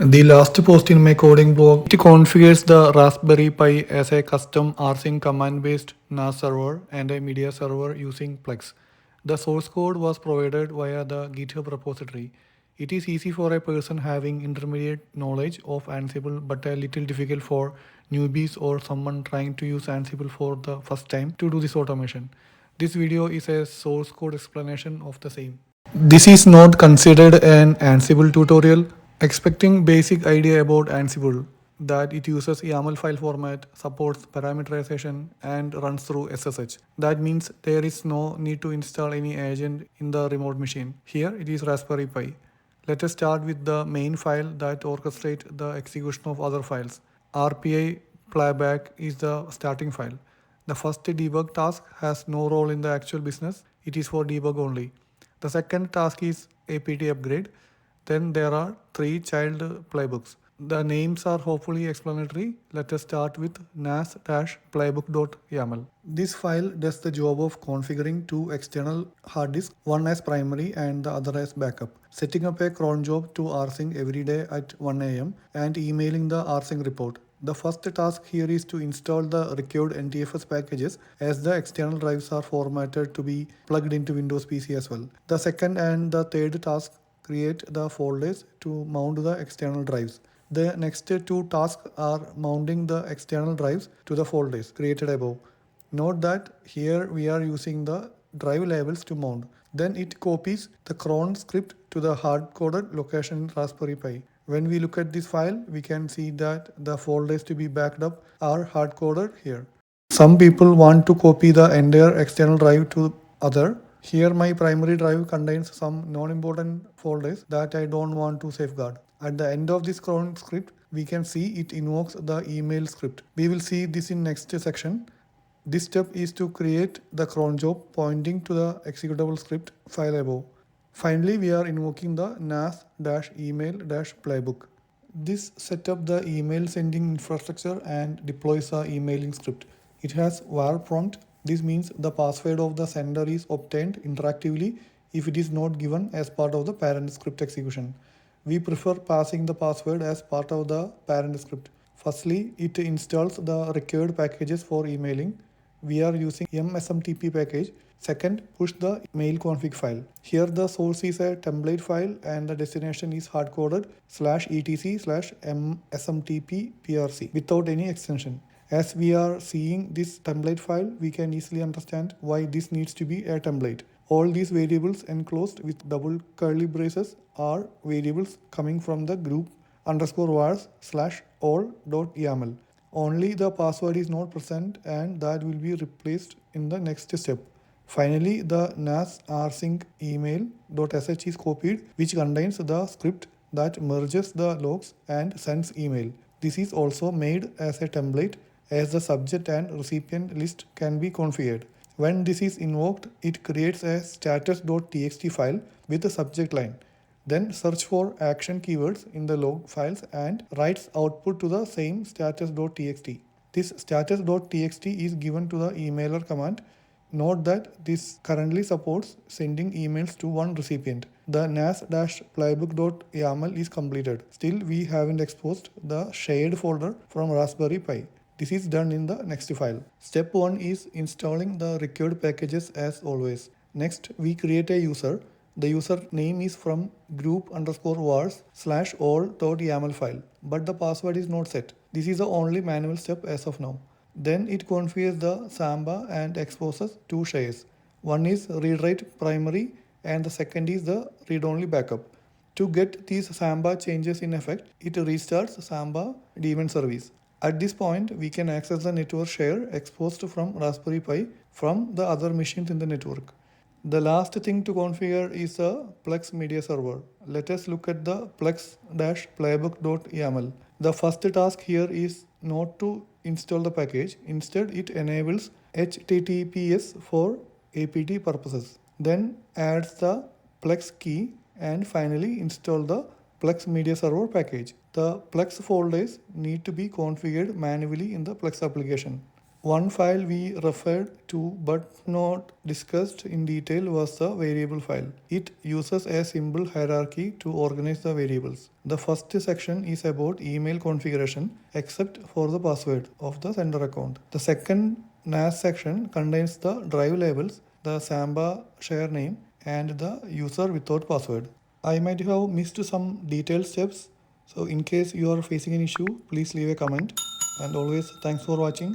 The last post in my coding blog, it configures the Raspberry Pi as a custom rsync command-based NAS server and a media server using Plex. The source code was provided via the GitHub repository. It is easy for a person having intermediate knowledge of Ansible but a little difficult for newbies or someone trying to use Ansible for the first time to do this automation. This video is a source code explanation of the same. This is not considered an Ansible tutorial. Expecting basic idea about Ansible, that it uses YAML file format, supports parameterization and runs through SSH. That means there is no need to install any agent in the remote machine. Here it is Raspberry Pi. Let us start with the main file that orchestrates the execution of other files. RPI playback is the starting file. The first debug task has no role in the actual business, it is for debug only. The second task is apt upgrade. Then there are 3 child playbooks. The names are hopefully explanatory. Let us start with nas-playbook.yaml. This file does the job of configuring 2 external hard disks, one as primary and the other as backup, setting up a cron job to rsync every day at 1 am and emailing the rsync report. The first task here is to install the required NTFS packages, as the external drives are formatted to be plugged into Windows PC as well. The second and the third task create the folders to mount the external drives. The next 2 tasks are mounting the external drives to the folders created above. Note that here we are using the drive labels to mount. Then it copies the cron script to the hard-coded location in Raspberry Pi. When we look at this file, we can see that the folders to be backed up are hard-coded here. Some people want to copy the entire external drive to other. Here my primary drive contains some non-important folders that I don't want to safeguard. At the end of this cron script, we can see it invokes the email script. We will see this in next section. This step is to create the cron job pointing to the executable script file above. Finally, we are invoking the nas-email-playbook. This sets up the email sending infrastructure and deploys the emailing script. It has var prompt. This means the password of the sender is obtained interactively if it is not given as part of the parent script execution. We prefer passing the password as part of the parent script. Firstly, it installs the required packages for emailing. We are using msmtp package. Second, push the mail config file. Here the source is a template file and the destination is hard-coded /etc/msmtp-prc without any extension. As we are seeing this template file, we can easily understand why this needs to be a template. All these variables enclosed with double curly braces are variables coming from the group _vars/all.yaml. Only the password is not present and that will be replaced in the next step. Finally, the nas rsync email.sh is copied, which contains the script that merges the logs and sends email. This is also made as a template, as the subject and recipient list can be configured. When this is invoked, it creates a status.txt file with a subject line. Then search for action keywords in the log files and writes output to the same status.txt. This status.txt is given to the emailer command. Note that this currently supports sending emails to one recipient. The nas-playbook.yaml is completed. Still, we haven't exposed the shared folder from Raspberry Pi. This is done in the next file. Step 1 is installing the required packages as always. Next, we create a user. The user name is from group_vars/all.yaml file, but the password is not set. This is the only manual step as of now. Then it configures the Samba and exposes 2 shares. One is read-write primary and the second is the read-only backup. To get these Samba changes in effect, it restarts Samba daemon service. At this point, we can access the network share exposed from Raspberry Pi from the other machines in the network. The last thing to configure is the Plex media server. Let us look at the plex-playbook.yaml. The first task here is not to install the package. Instead, it enables HTTPS for APT purposes. Then adds the Plex key and finally install the Plex media server package. The Plex folders need to be configured manually in the Plex application. One file we referred to but not discussed in detail was the variable file. It uses a simple hierarchy to organize the variables. The first section is about email configuration except for the password of the sender account. The second NAS section contains the drive labels, the Samba share name, and the user without password. I might have missed some detailed steps, so in case you are facing an issue, please leave a comment. And always thanks for watching.